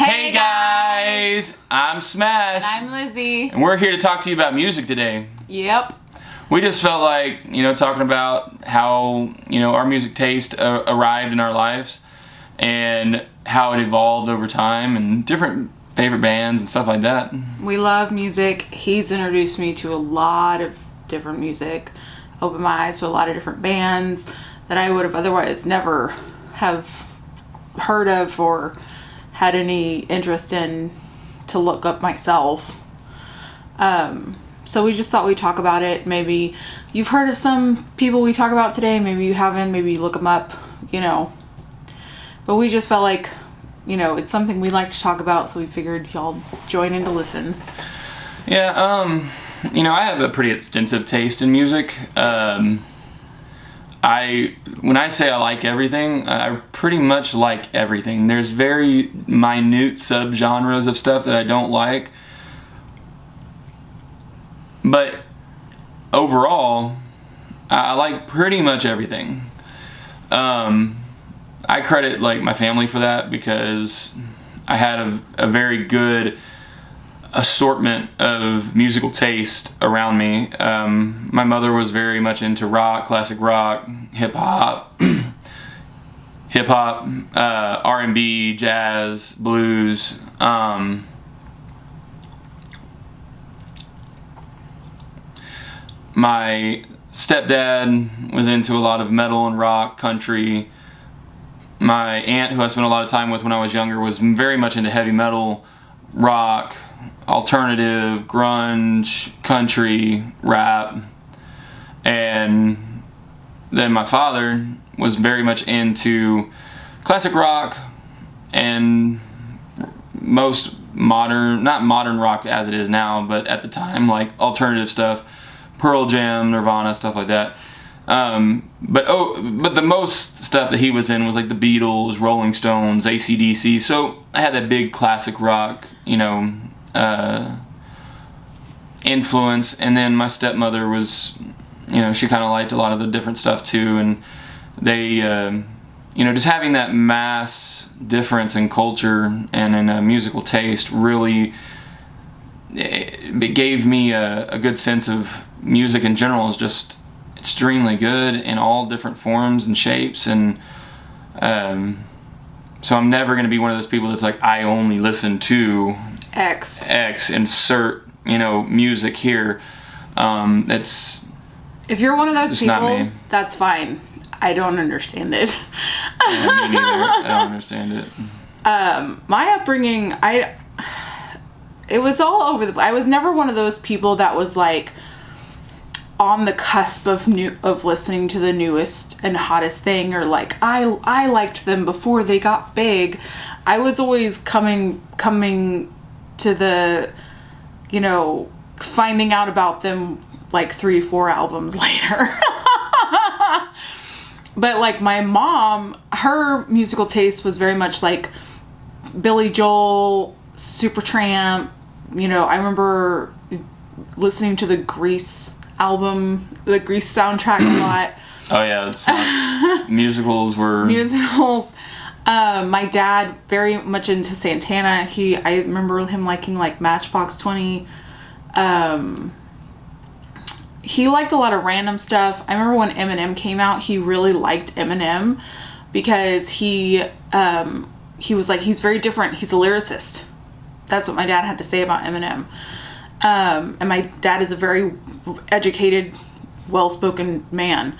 Hey guys, I'm Smash. And I'm Lizzie. And we're here to talk to you about music today. Yep. We just felt like, talking about how, our music taste arrived in our lives and how it evolved over time and different favorite bands and stuff like that. We love music. He's introduced me to a lot of different music, opened my eyes to a lot of different bands that I would have otherwise never have heard of or had any interest in to look up myself. So we just thought we'd talk about it. Maybe you've heard of some people we talk about today. Maybe you haven't. Maybe you look them up, But we just felt like, it's something we like to talk about. So we figured y'all join in to listen. Yeah, I have a pretty extensive taste in music. When I say I like everything, I pretty much like everything. There's very minute subgenres of stuff that I don't like. But overall, I like pretty much everything. I credit my family for that because I had a very good assortment of musical taste around me. My mother was very much into rock, classic rock, hip-hop, R&B, jazz, blues. My stepdad was into a lot of metal and rock, country. My aunt, who I spent a lot of time with when I was younger, was very much into heavy metal, rock, alternative, grunge, country, rap. And then my father was very much into classic rock and most modern, not modern rock as it is now, but at the time, alternative stuff, Pearl Jam, Nirvana, stuff like that. But the most stuff that he was in was the Beatles, Rolling Stones, AC/DC. So I had that big classic rock, influence. And then my stepmother was, she kind of liked a lot of the different stuff too. And they, just having that mass difference in culture and in musical taste really, it gave me a good sense of music in general is just extremely good in all different forms and shapes. And so I'm never going to be one of those people that's I only listen to X, insert, music here. That's if you're one of those people, not me. That's fine. I don't understand it. Yeah, me neither. I don't understand it. My upbringing, it was all over I was never one of those people that was on the cusp of listening to the newest and hottest thing, or I liked them before they got big. I was always coming to the, finding out about them 3-4 albums later. But my mom, her musical taste was very much Billy Joel, Supertramp. I remember listening to the Grease album, the Grease soundtrack a lot. Oh yeah, musicals. My dad very much into Santana. I remember him liking Matchbox 20. He liked a lot of random stuff. I remember when Eminem came out, he really liked Eminem because he was he's very different. He's a lyricist. That's what my dad had to say about Eminem. And my dad is a very educated, well-spoken man.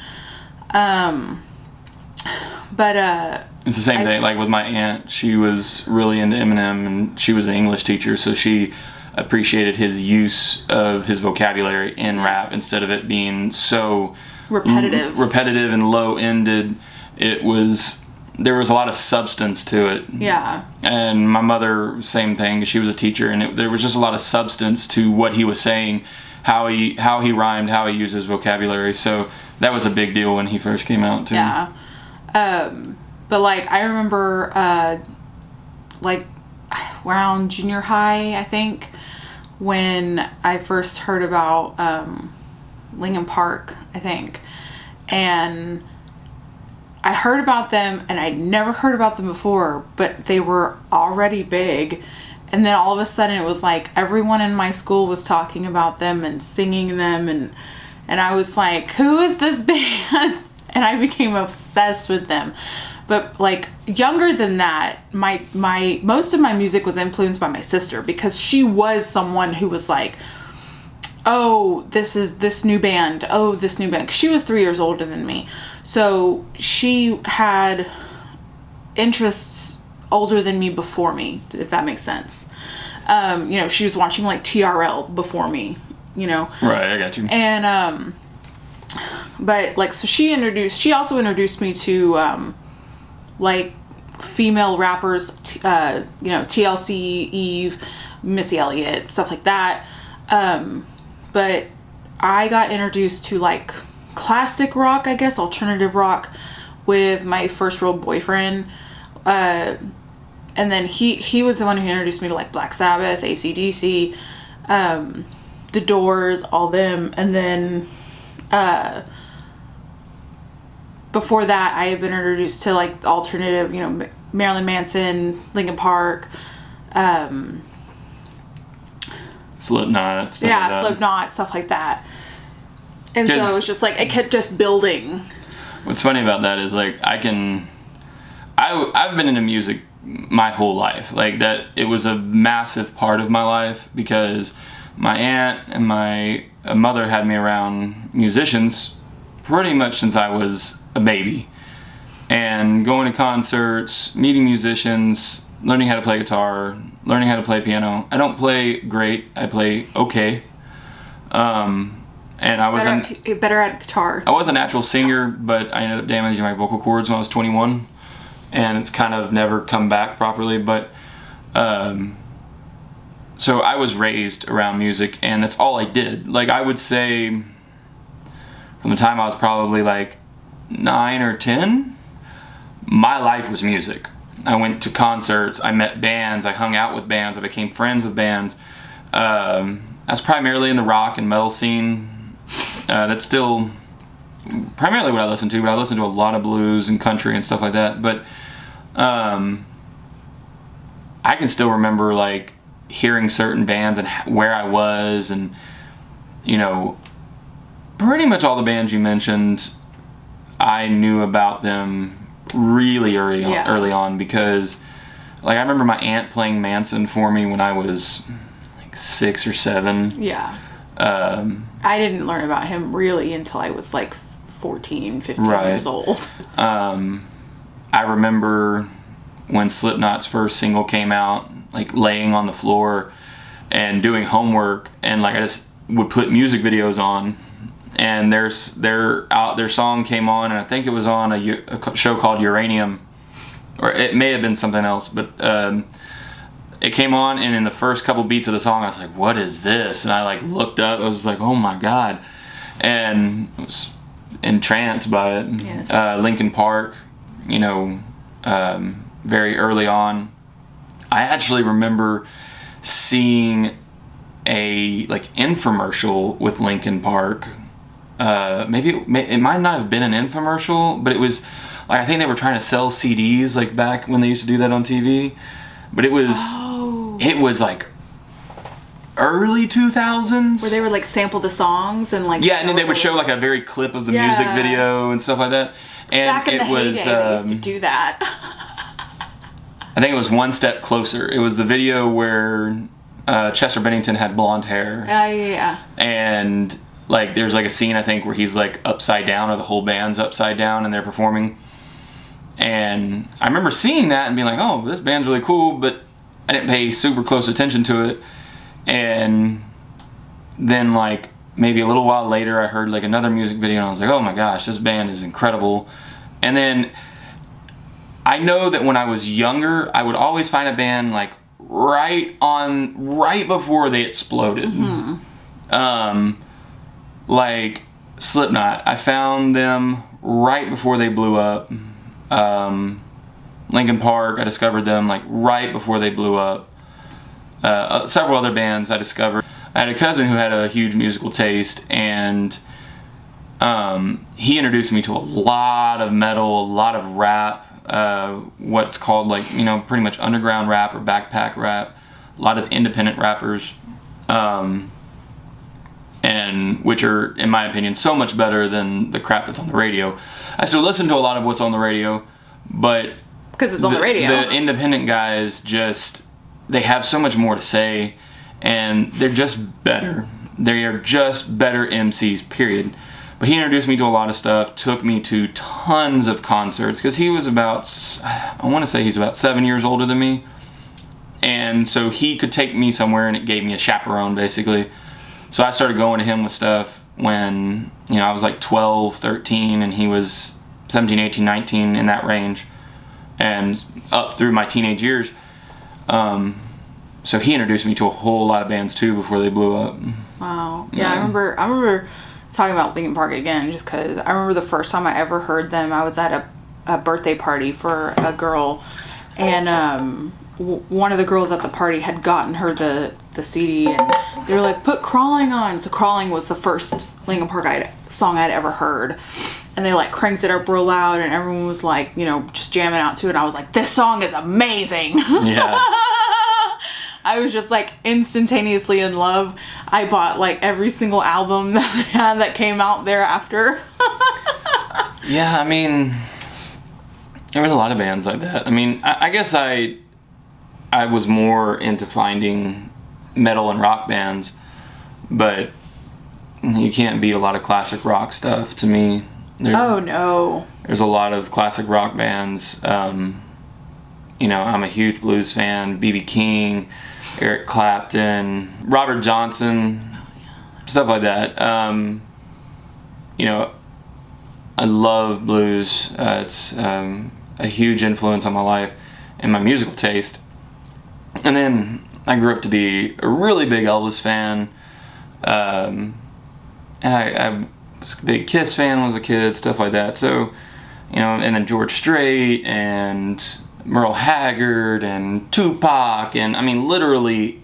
But it's the same thing. With my aunt, she was really into Eminem, and she was an English teacher, so she appreciated his use of his vocabulary in rap instead of it being so repetitive and low-ended. There was a lot of substance to it. Yeah. And my mother, same thing. She was a teacher, and there was just a lot of substance to what he was saying, how he rhymed, how he used his vocabulary. So that was a big deal when he first came out too. Yeah. But I remember around junior high, I think, when I first heard about Linkin Park, I think, and I heard about them, and I'd never heard about them before, but they were already big. And then all of a sudden it was like everyone in my school was talking about them and singing them, and I was like, who is this band? And I became obsessed with them. But like younger than that, my most of my music was influenced by my sister, because she was someone who was like, oh, this new band. Oh, this new band. She was 3 years older than me. So she had interests older than me before me, if that makes sense. She was watching like TRL before me, Right, I got you. And, but like, so she also introduced me to, like female rappers, TLC, Eve, Missy Elliott, stuff like that. But I got introduced to like classic rock, I guess, alternative rock, with my first real boyfriend. And then he was the one who introduced me to like Black Sabbath, AC/DC, The Doors, all them. And then before that, I had been introduced to like alternative, Marilyn Manson, Linkin Park, Slipknot, stuff like that. Slipknot, stuff like that. And so it was just like, it kept just building. What's funny about that is like, I've been into music my whole life. Like that, it was a massive part of my life, because my aunt and my mother had me around musicians pretty much since I was a baby. And going to concerts, meeting musicians, learning how to play guitar, learning how to play piano. I don't play great. I play okay. And I was better at guitar. I was a natural singer, but I ended up damaging my vocal cords when I was 21, and it's kind of never come back properly. But so I was raised around music, and that's all I did. Like, I would say from the time I was probably like 9 or 10, my life was music. I went to concerts, I met bands, I hung out with bands, I became friends with bands. I was primarily in the rock and metal scene. That's still primarily what I listen to, but I listen to a lot of blues and country and stuff like that. But I can still remember like hearing certain bands and where I was, and pretty much all the bands you mentioned, I knew about them really early on, because like I remember my aunt playing Manson for me when I was like 6 or 7. Yeah. I didn't learn about him really until I was like 14, 15 years old. I remember when Slipknot's first single came out, like laying on the floor and doing homework, and like I just would put music videos on, and their song came on, and I think it was on a show called Uranium, or it may have been something else, but it came on, and in the first couple beats of the song, I was like, what is this? And I like looked up, I was like, oh my god, and I was entranced by it. Yes. Linkin Park, very early on. I actually remember seeing a like infomercial with Linkin Park. Maybe it might not have been an infomercial, but it was like, I think they were trying to sell CDs like back when they used to do that on TV. But it was like early 2000s, where they would like sample the songs and like and then they would show like a very clip of the music video and stuff like that. And back in the heyday, they used to do that. I think it was One Step Closer. It was the video where Chester Bennington had blonde hair. Yeah. And like there's like a scene, I think, where he's like upside down, or the whole band's upside down and they're performing. And I remember seeing that and being like, oh, this band's really cool, but I didn't pay super close attention to it. And then like maybe a little while later, I heard like another music video, and I was like, oh my gosh, this band is incredible. And then I know that when I was younger, I would always find a band like right before they exploded. Mm-hmm. Like Slipknot, I found them right before they blew up. Linkin Park, I discovered them like right before they blew up. Several other bands I discovered. I had a cousin who had a huge musical taste, and he introduced me to a lot of metal, a lot of rap, what's called like, you know, pretty much underground rap or backpack rap, a lot of independent rappers, and which are, in my opinion, so much better than the crap that's on the radio. I still listen to a lot of what's on the radio, but because it's on the radio. The independent guys they have so much more to say, and they're just better. They are just better MCs, period. But he introduced me to a lot of stuff, took me to tons of concerts, because he was I want to say he's about 7 years older than me. And so he could take me somewhere, and it gave me a chaperone, basically. So I started going to him with stuff when, you know, I was like 12, 13, and he was 17, 18, 19, in that range, and up through my teenage years. So he introduced me to a whole lot of bands, too, before they blew up. Wow. Yeah, I remember talking about Linkin Park again, just because I remember the first time I ever heard them, I was at a birthday party for a girl, and one of the girls at the party had gotten her the CD, and they were like, put Crawling on. So Crawling was the first Linkin Park song I'd ever heard, and they like cranked it up real loud, and everyone was like, you know, just jamming out to it, and I was like, this song is amazing. Yeah. I was just like instantaneously in love. I bought like every single album that they had that came out thereafter. Yeah, I mean, there was a lot of bands like that. I mean, I guess I was more into finding metal and rock bands, but you can't beat a lot of classic rock stuff to me. Oh no. There's a lot of classic rock bands. You know, I'm a huge blues fan. B.B. King, Eric Clapton, Robert Johnson, stuff like that. You know, I love blues. It's a huge influence on my life and my musical taste. And then I grew up to be a really big Elvis fan. And I was a big Kiss fan when I was a kid, stuff like that. So, you know, and then George Strait and Merle Haggard and Tupac, and I mean literally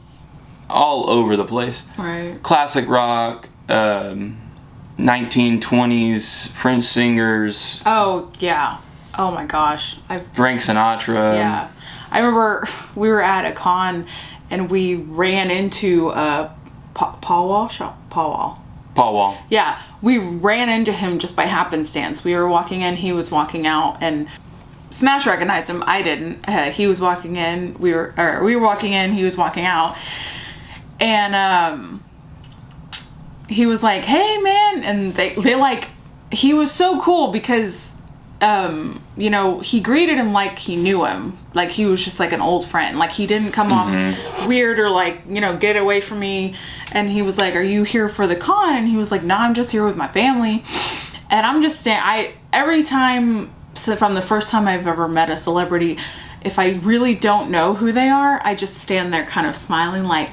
all over the place. Right. Classic rock, 1920s French singers. Oh yeah. Oh my gosh. Frank Sinatra. Yeah. I remember we were at a con and we ran into Paul Wall. Yeah. We ran into him just by happenstance. We were walking in, he was walking out, and Smash recognized him. I didn't. He was walking in. We were walking in. He was walking out, and he was like, "Hey, man!" And they like, he was so cool because, you know, he greeted him like he knew him, like he was just like an old friend. Like he didn't come off weird or like, you know, get away from me. And he was like, "Are you here for the con?" And he was like, "No, I'm just here with my family." And I'm just every time. So from the first time I've ever met a celebrity, if I really don't know who they are, I just stand there kind of smiling like,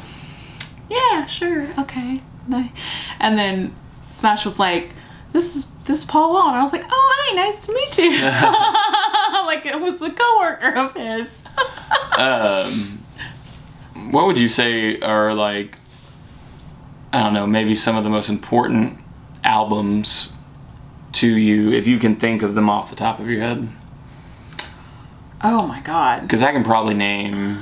yeah, sure, okay. And then Smash was like, this is Paul Wall. And I was like, oh, hi, nice to meet you. Like it was a coworker of his. What would you say are, like, I don't know, maybe some of the most important albums to you, if you can think of them off the top of your head? Oh my god. Because I can probably name...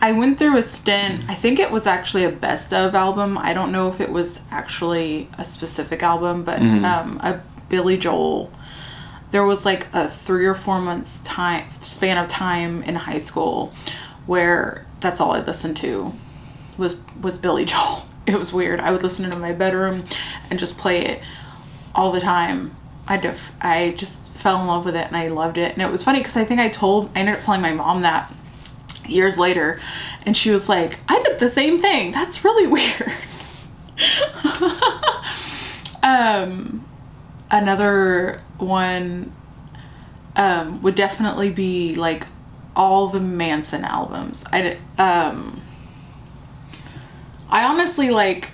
I went through a stint, I think it was actually a best of album. I don't know if it was actually a specific album, but a Billy Joel. There was like a 3 or 4 months span of time in high school where that's all I listened to was Billy Joel. It was weird. I would listen to it in my bedroom and just play it all the time. I just fell in love with it and I loved it. And it was funny because I think I ended up telling my mom that years later, and she was like, I did the same thing. That's really weird. Another one would definitely be like all the Manson albums. I honestly like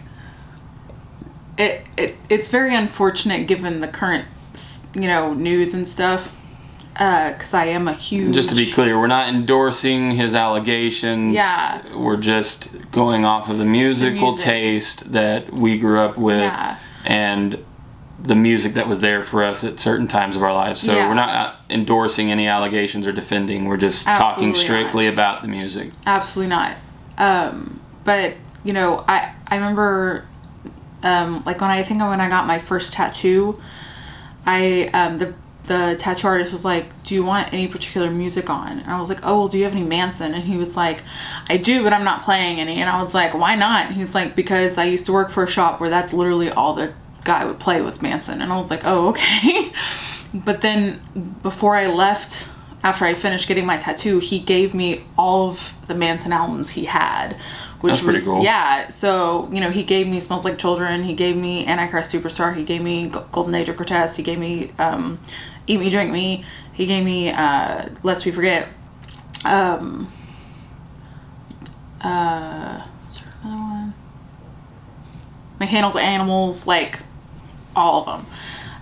it's very unfortunate given the current, you know, news and stuff, because I am a huge... Just to be clear, we're not endorsing his allegations. Yeah. We're just going off of the musical taste that we grew up with. Yeah. And the music that was there for us at certain times of our lives. So Yeah. we're not endorsing any allegations or defending. We're just Absolutely talking strictly not. about the music. Absolutely not. But you know, I remember, like when I got my first tattoo, the tattoo artist was like, "Do you want any particular music on?" And I was like, "Oh, well, do you have any Manson?" And he was like, "I do, but I'm not playing any." And I was like, "Why not?" And he was like, "Because I used to work for a shop where that's literally all the guy would play was Manson." And I was like, "Oh, okay." But then before I left, after I finished getting my tattoo, he gave me all of the Manson albums he had. Which That's pretty was cool. Yeah, so you know, he gave me Smells Like Children, he gave me Antichrist Superstar, he gave me Golden Age of Grotesque, he gave me Eat Me, Drink Me, he gave me Lest We Forget. What's there another one? Mechanical Animals, like all of them.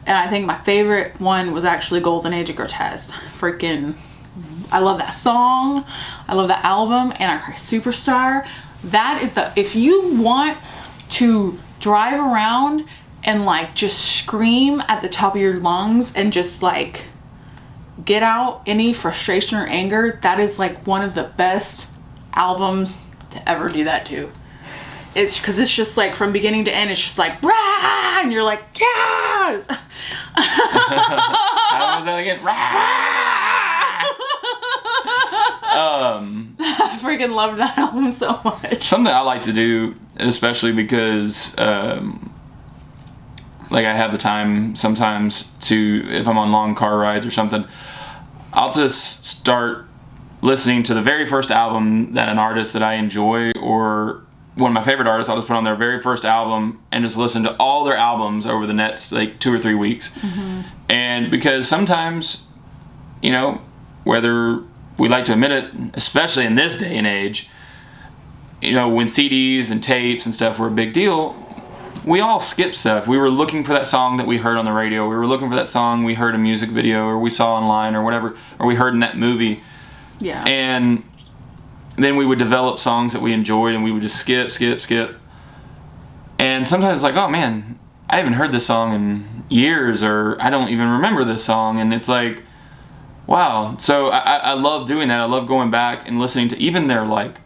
And I think my favorite one was actually Golden Age of Grotesque. Freaking, I love that song. I love that album. Antichrist Superstar. That is if you want to drive around and like just scream at the top of your lungs and just like get out any frustration or anger, that is like one of the best albums to ever do that to. It's because it's just like from beginning to end, it's just like rah, and you're like, yes. How was that again? I freaking love that album so much. Something I like to do, especially because like I have the time sometimes to, if I'm on long car rides or something, I'll just start listening to the very first album that an artist that I enjoy, or one of my favorite artists, I'll just put on their very first album and just listen to all their albums over the next like 2 or 3 weeks. Mm-hmm. And because sometimes, you know, whether we like to admit it, especially in this day and age, you know, when CDs and tapes and stuff were a big deal, we all skip stuff. We were looking for that song that we heard on the radio. We were looking for that song we heard in a music video, or we saw online, or whatever, or we heard in that movie. Yeah. And then we would develop songs that we enjoyed, and we would just skip. And sometimes like, oh man, I haven't heard this song in years, or I don't even remember this song. And it's like, wow. So I love doing that. I love going back and listening to even their, like,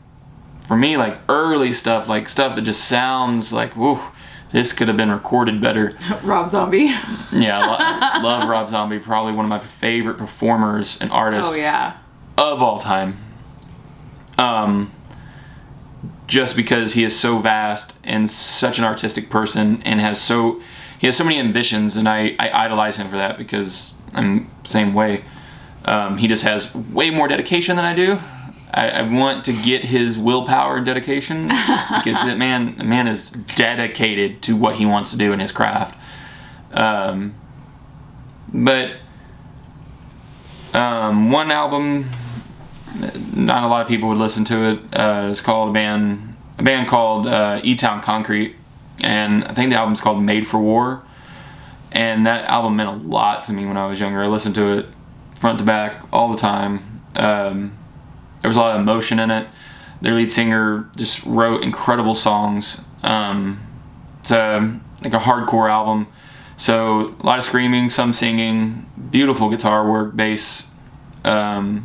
for me, like early stuff, like stuff that just sounds like, whoa, this could have been recorded better. Rob Zombie. Yeah, I love Rob Zombie. Probably one of my favorite performers and artists. Oh yeah. Of all time. Just because he is so vast and such an artistic person, and he has so many ambitions, and I idolize him for that, because I'm the same way. He just has way more dedication than I do. I want to get his willpower and dedication, because the man is dedicated to what he wants to do in his craft. But one album, not a lot of people would listen to it. It's called a band called E-Town Concrete, and I think the album's called Made for War. And that album meant a lot to me when I was younger. I listened to it front to back all the time. There was a lot of emotion in it. Their lead singer just wrote incredible songs. It's like a hardcore album, so a lot of screaming, some singing, beautiful guitar work, bass. But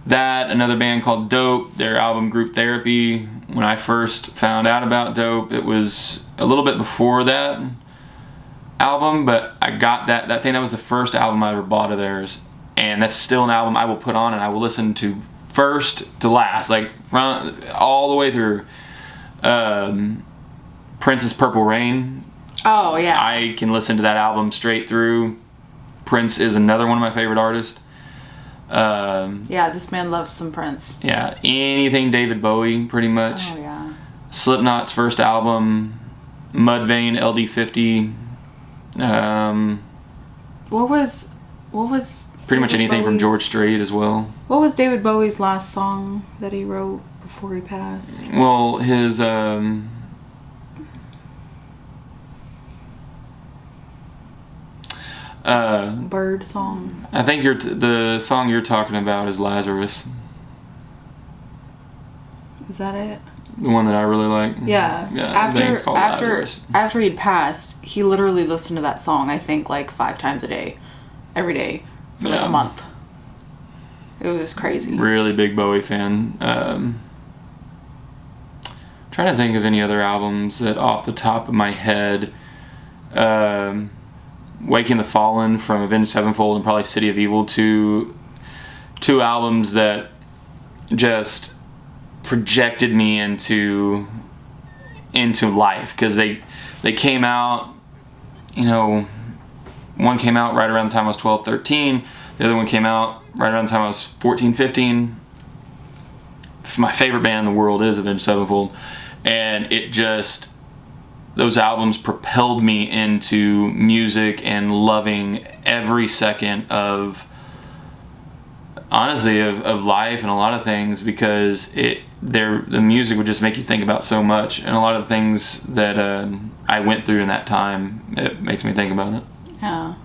that, another band called Dope, their album Group Therapy, when I first found out about Dope, it was a little bit before that album, but I got that thing. That was the first album I ever bought of theirs, and that's still an album I will put on and I will listen to first to last, like all the way through. Prince's Purple Rain. Oh yeah. I can listen to that album straight through. Prince is another one of my favorite artists. Yeah, this man loves some Prince. Yeah, anything David Bowie, pretty much. Oh yeah. Slipknot's first album, Mudvayne, LD50. What was Pretty much David anything from Bowie's- George Strait as well. What was David Bowie's last song that he wrote before he passed? Well, his Bird song. I think the song you're talking about is Lazarus. Is that it? The one that I really like. Yeah. Yeah. I think it's called Lazarus. After he'd passed, he literally listened to that song, I think, like 5 times a day. Every day. For like a month. It was crazy. Really big Bowie fan. Trying to think of any other albums that off the top of my head. Waking the Fallen from Avenged Sevenfold and probably City of Evil, two albums that just projected me into life, because they came out, you know, one came out right around the time I was 12, 13. The other one came out right around the time I was 14, 15. My favorite band in the world is Avenged Sevenfold, and it just, those albums propelled me into music and loving every second of, honestly, of life and a lot of things, because the music would just make you think about so much, and a lot of things that I went through in that time, it makes me think about it. Yeah.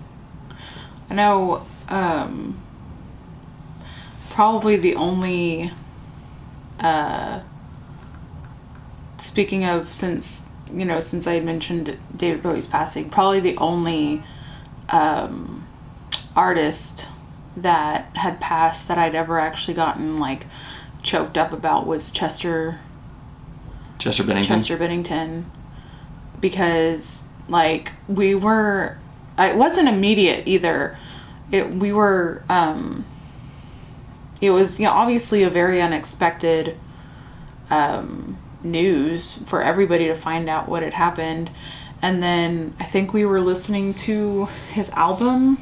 I know, probably the only, speaking of, since I had mentioned David Bowie's passing, probably the only artist that had passed that I'd ever actually gotten like choked up about was Chester Bennington, because like it wasn't immediate either. It was, you know, obviously a very unexpected news for everybody to find out what had happened. And then I think we were listening to his album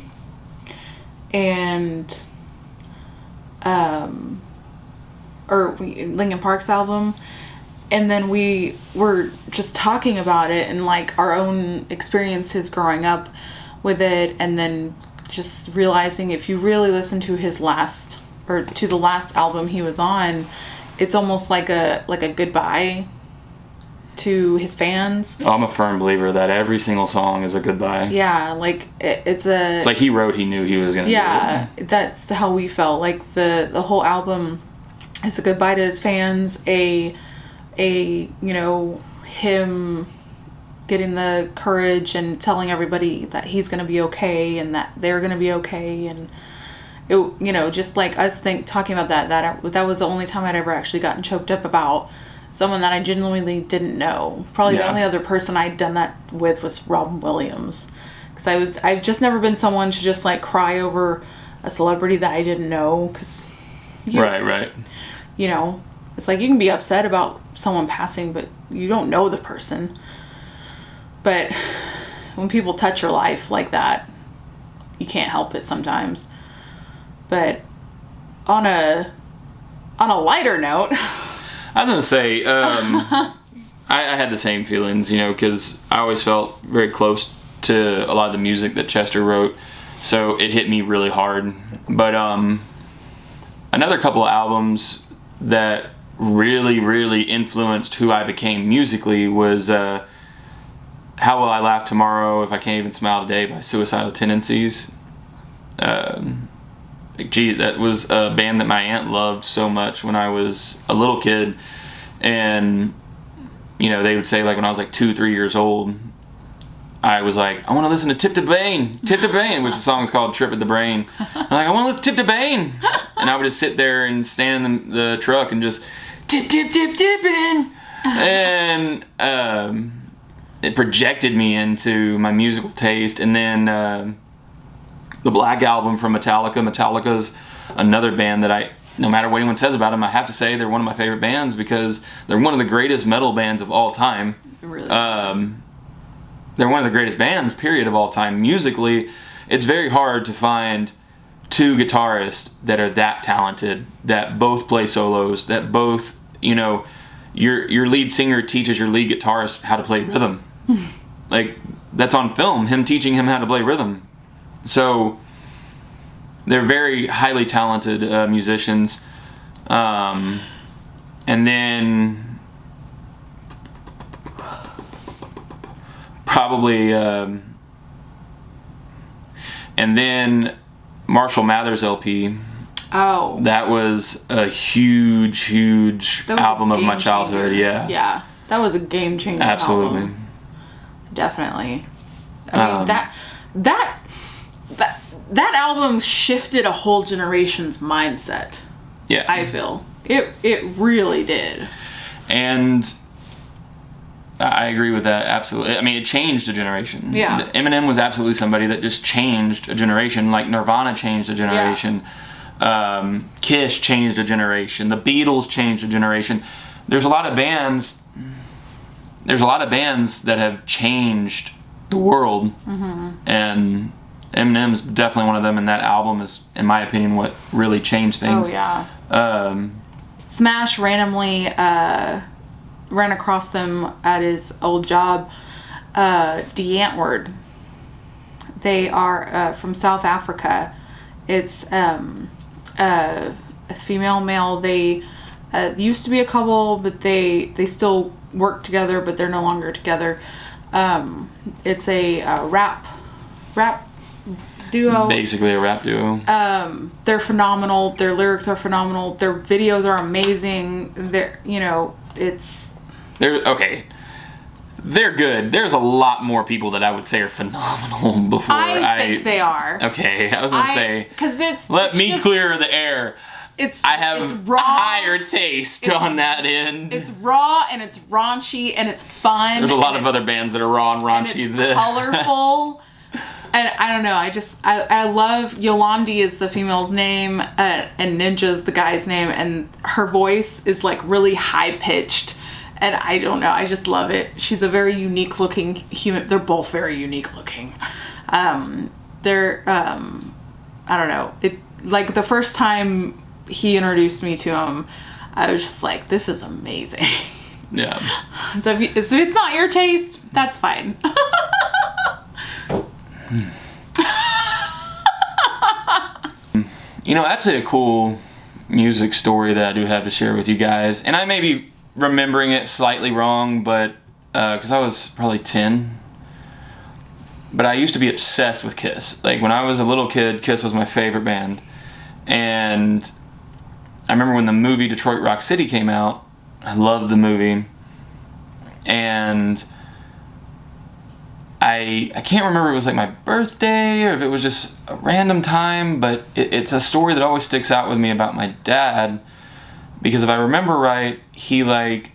and Linkin Park's album, and then we were just talking about it and like our own experiences growing up with it, and then just realizing if you really listen to the last album he was on, it's almost like a goodbye to his fans. I'm a firm believer that every single song is a goodbye. Yeah, like it's like he knew he was gonna do it. Yeah, that's how we felt. Like the whole album is a goodbye to his fans, a you know, him getting the courage and telling everybody that he's gonna be okay and that they're gonna be okay, and it, you know, just like us talking about that was the only time I'd ever actually gotten choked up about someone that I genuinely didn't know. Probably the only other person I'd done that with was Robin Williams, because I've just never been someone to just like cry over a celebrity that I didn't know, because right, you know, it's like you can be upset about someone passing, but you don't know the person. But when people touch your life like that, you can't help it sometimes. But on a lighter note, I was gonna say, I had the same feelings, you know, because I always felt very close to a lot of the music that Chester wrote, so it hit me really hard. But another couple of albums that really, really influenced who I became musically was How Will I Laugh Tomorrow If I Can't Even Smile Today by Suicidal Tendencies. That was a band that my aunt loved so much when I was a little kid, and you know, they would say, like, when I was like 2-3 years old, I was like, I want to listen to Tip to Bane, which the song is called Trip at the Brain. I'm like, I want to listen to Tip to Bane, and I would just sit there and stand in the truck and just tipping, and it projected me into my musical taste. And then the Black Album from Metallica. Metallica's another band that no matter what anyone says about them, I have to say they're one of my favorite bands, because they're one of the greatest metal bands of all time. Really? They're one of the greatest bands, period, of all time. Musically, it's very hard to find two guitarists that are that talented, that both play solos, that both, you know, your lead singer teaches your lead guitarist how to play rhythm. Like, that's on film, him teaching him how to play rhythm. So they're very highly talented musicians. And then probably and then Marshall Mathers LP Oh. That was a huge album of my childhood. Changer. Yeah. That was a game changer. Absolutely. Album. Definitely. I mean, that album shifted a whole generation's mindset. Yeah. I feel. It really did. And I agree with that, absolutely. I mean, it changed a generation. Yeah. Eminem was absolutely somebody that just changed a generation, like Nirvana changed a generation. Yeah. Kiss changed a generation. The Beatles changed a generation. There's a lot of bands that have changed the world. Mm-hmm. And Eminem's definitely one of them, and that album is, in my opinion, what really changed things. Oh, yeah. Smash randomly ran across them at his old job, Antwoord. They are from South Africa. It's a female male. They used to be a couple, but they still work together, but they're no longer together. It's a rap duo. Basically a rap duo. They're phenomenal. Their lyrics are phenomenal. Their videos are amazing. They're okay. They're good. There's a lot more people that I would say are phenomenal before I think they are. Okay, I was gonna say, because let me clear the air. I have raw, higher taste on that end. It's raw and it's raunchy and it's fun. There's a lot of other bands that are raw and raunchy. And it's colorful. And I don't know. I love Yolandi is the female's name, and Ninja's the guy's name, and her voice is like really high pitched. And I don't know. I just love it. She's a very unique looking human. They're both very unique looking. They're I don't know. It like the first time he introduced me to him, I was just like, this is amazing. Yeah. So if it's not your taste, that's fine. You know, actually a cool music story that I do have to share with you guys, and I may be remembering it slightly wrong, but because I was probably 10, but I used to be obsessed with Kiss. Like when I was a little kid, Kiss was my favorite band, and I remember when the movie Detroit Rock City came out. I loved the movie, and I can't remember if it was like my birthday or if it was just a random time, but it's a story that always sticks out with me about my dad, because if I remember right, he like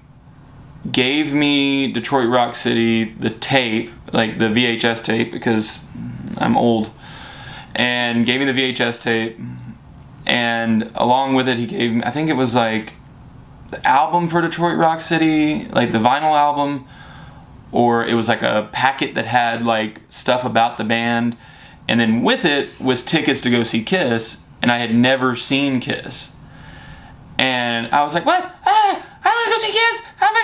gave me Detroit Rock City, the tape, like the VHS tape, because I'm old, and gave me the VHS tape, and along with it he gave me, I think it was like the album for Detroit Rock City, like the vinyl album, or it was like a packet that had like stuff about the band, and then with it was tickets to go see Kiss, and I had never seen Kiss, and I was like, what? I want to go see Kiss! Oh my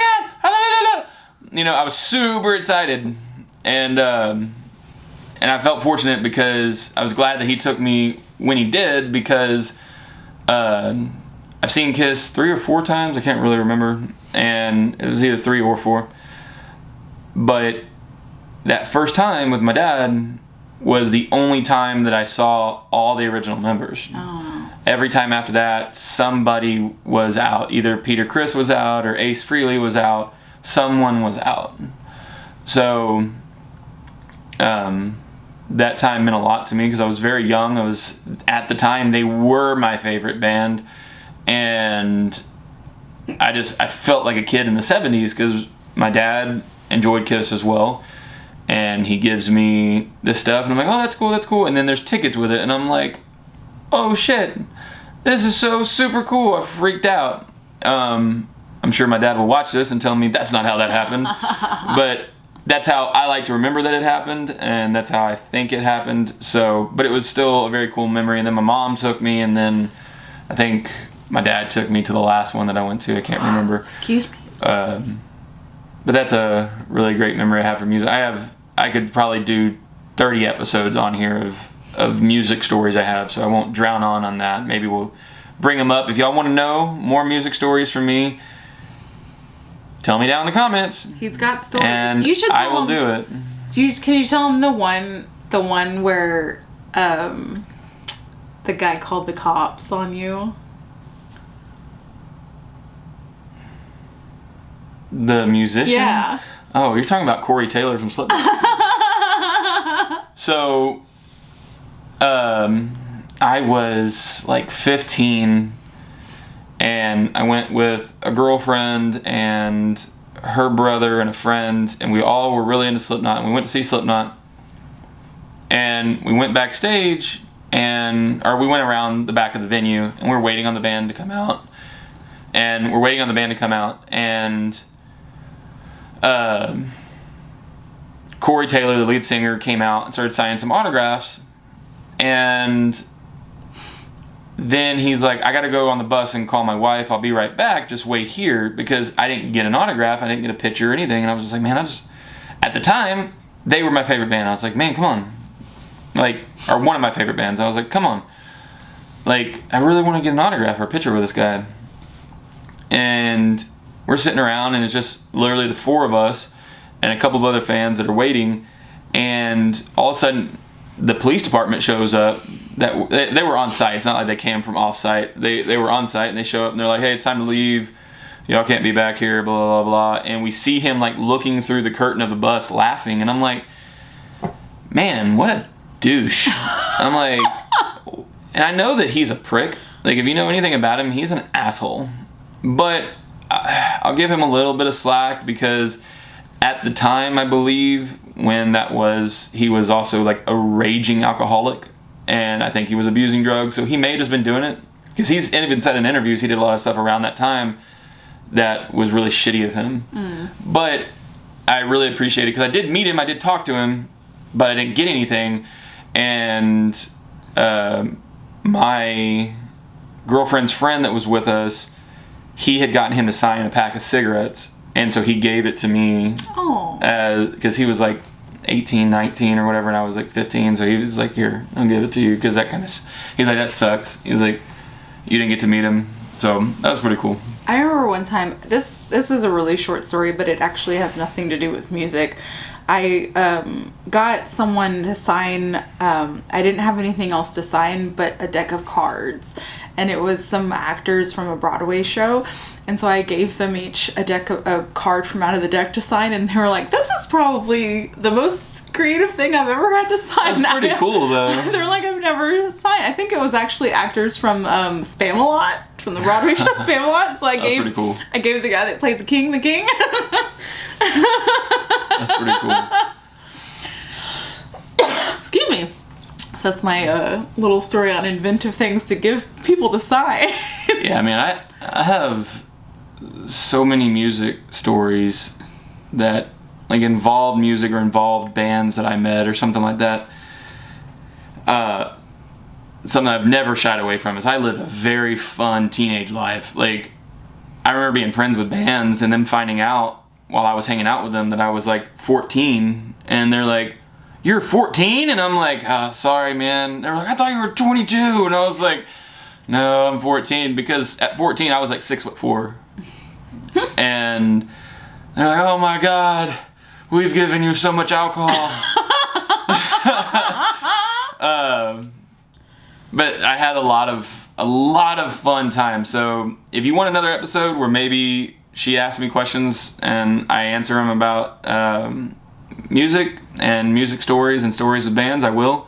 god! You know, I was super excited, and I felt fortunate because I was glad that he took me when he did, because I've seen Kiss 3 or 4 times, I can't really remember, and it was either 3 or 4. But that first time with my dad was the only time that I saw all the original members. Oh. Every time after that, somebody was out. Either Peter Criss was out or Ace Frehley was out. Someone was out. So that time meant a lot to me because I was very young. At the time, they were my favorite band. And I felt like a kid in the 70s because my dad enjoyed Kiss as well, and he gives me this stuff, and I'm like, oh, that's cool, and then there's tickets with it, and I'm like, oh shit, this is so super cool. I freaked out. I'm sure my dad will watch this and tell me that's not how that happened, but that's how I like to remember that it happened, and that's how I think it happened. So, but it was still a very cool memory. And then my mom took me, and then I think my dad took me to the last one that I went to. I can't remember. Excuse me. But that's a really great memory I have for music. I could probably do 30 episodes on here of music stories I have, so I won't drown on that. Maybe we'll bring them up. If y'all want to know more music stories from me, tell me down in the comments. He's got stories. And you should tell I will him, do it. Can you tell him the one where the guy called the cops on you? The musician? Yeah. Oh, you're talking about Corey Taylor from Slipknot. So, I was like 15, and I went with a girlfriend and her brother and a friend, and we all were really into Slipknot, and we went to see Slipknot, and we went backstage, or we went around the back of the venue, and we were waiting on the band to come out, and Corey Taylor, the lead singer, came out and started signing some autographs, and then he's like, I gotta go on the bus and call my wife, I'll be right back, just wait here, because I didn't get an autograph, I didn't get a picture or anything, and I was just like, man, at the time, they were my favorite band. I was like, man, come on. Like, or one of my favorite bands. I was like, come on. Like, I really want to get an autograph or a picture with this guy. And we're sitting around, and it's just literally the four of us and a couple of other fans that are waiting, and all of a sudden, the police department shows up. That they were on site. It's not like they came from off site. They were on site, and they show up, and they're like, hey, it's time to leave. Y'all can't be back here, blah, blah, blah. And we see him, like, looking through the curtain of the bus, laughing, and I'm like, man, what a douche. I'm like, and I know that he's a prick. Like, if you know anything about him, he's an asshole. But I'll give him a little bit of slack, because at the time, I believe, when he was also, like, a raging alcoholic, and I think he was abusing drugs, so he may have just been doing it, because he's even said in interviews he did a lot of stuff around that time that was really shitty of him. But I really appreciate it, because I did meet him, I did talk to him, but I didn't get anything, and my girlfriend's friend that was with us, he had gotten him to sign a pack of cigarettes, and so he gave it to me, because he was like 18, 19 or whatever, and I was like 15, so he was like, here, I'll give it to you, because he's like, that sucks. He was like, you didn't get to meet him, so that was pretty cool. I remember one time, this is a really short story, but it actually has nothing to do with music. I got someone to sign, I didn't have anything else to sign but a deck of cards, and it was some actors from a Broadway show, and so I gave them each a card from out of the deck to sign, and they were like, this is probably the most creative thing I've ever had to sign. That's pretty cool, though. They're like, I've never signed. I think it was actually actors from Spam-A-Lot, from the Broadway show Spam-A-Lot, so I pretty cool. I gave the guy that played the king. That's pretty cool. Excuse me. So that's my little story on inventive things to give people to sign. Yeah, I mean, I have so many music stories that like involved music or involved bands that I met or something like that. Something I've never shied away from is I lived a very fun teenage life. Like, I remember being friends with bands and them finding out while I was hanging out with them that I was like 14, and they're like, you're 14? And I'm like, sorry, man. They were like, I thought you were 22. And I was like, no, I'm 14, because at 14 I was like 6'4". And they're like, oh my God, we've given you so much alcohol. But I had a lot of fun time. So if you want another episode where maybe she asks me questions and I answer them about music and music stories and stories of bands, I will.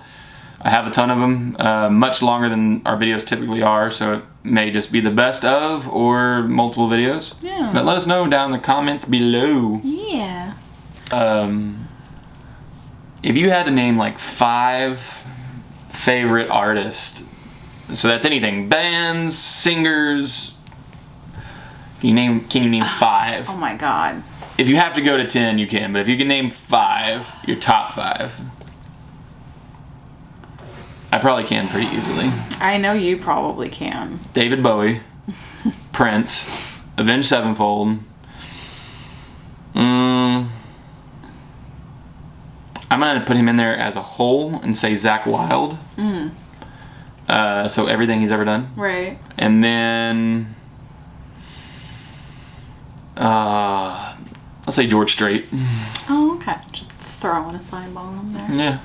I have a ton of them, much longer than our videos typically are, so it may just be the best of or multiple videos. Yeah. But let us know down in the comments below. Yeah. If you had to name like 5 favorite artists, so that's anything, bands, singers, can you name 5? Oh my God. If you have to go to 10, you can, but if you can name 5, your top 5. I probably can pretty easily. I know you probably can. David Bowie, Prince, Avenged Sevenfold. I'm going to put him in there as a whole and say Zakk Wylde. So everything he's ever done. Right. And then I'll say George Strait. Oh, okay. Just throwing a side bomb there. Yeah.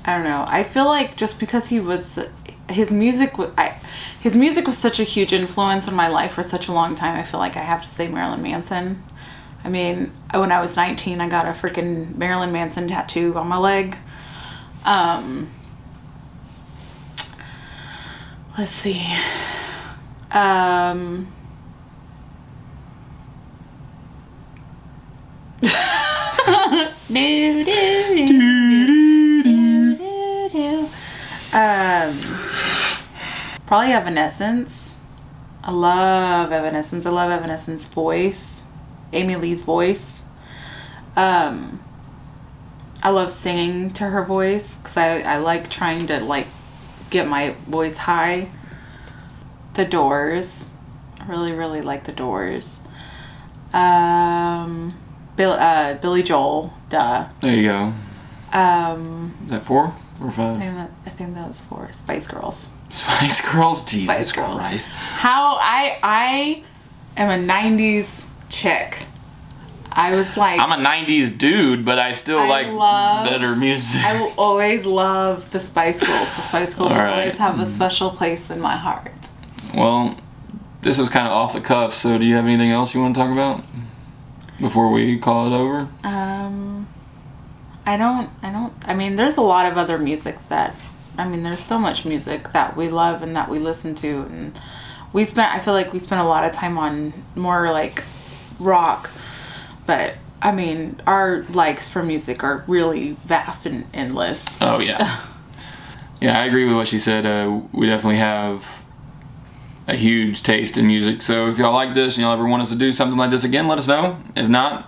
I don't know. I feel like just because his music was such a huge influence in my life for such a long time, I feel like I have to say Marilyn Manson. I mean, when I was 19, I got a freaking Marilyn Manson tattoo on my leg. Let's see. Probably Evanescence. I love Evanescence. I love Evanescence's voice. Amy Lee's voice. I love singing to her voice because I like trying to like get my voice high. The Doors. I really, really like The Doors. Billy Joel. Duh. There you go. Is that 4 or 5? I think that was 4. Spice Girls. Spice Girls? Jesus Spice Girls. Christ. How I am a 90s chick. I was like... I'm a 90s dude, but I still like better music. I will always love the Spice Girls. The Spice Girls will All right. always have a special place in my heart. Well, this was kind of off the cuff, so do you have anything else you want to talk about before we call it over? I mean, there's a lot of other music there's so much music that we love and that we listen to, and I feel like we spent a lot of time on more like rock, but I mean, our likes for music are really vast and endless. Oh, yeah. Yeah, I agree with what she said. We definitely have a huge taste in music, so if y'all like this and y'all ever want us to do something like this again, let us know. If not,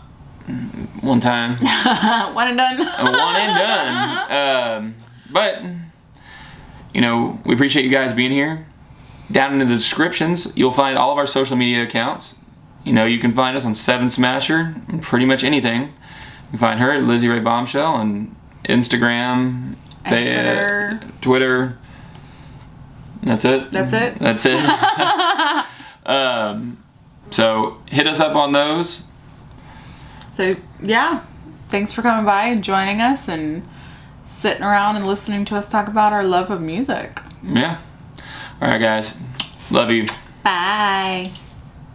one time. One and done. One and done. But, you know, we appreciate you guys being here. Down in the descriptions, you'll find all of our social media accounts. You know, you can find us on Seven Smasher and pretty much anything. You can find her at Lizzie Ray Bombshell on Instagram and Twitter. That's it. That's it. That's it. So hit us up on those. So yeah, thanks for coming by and joining us and sitting around and listening to us talk about our love of music. Yeah. All right, guys. Love you. Bye.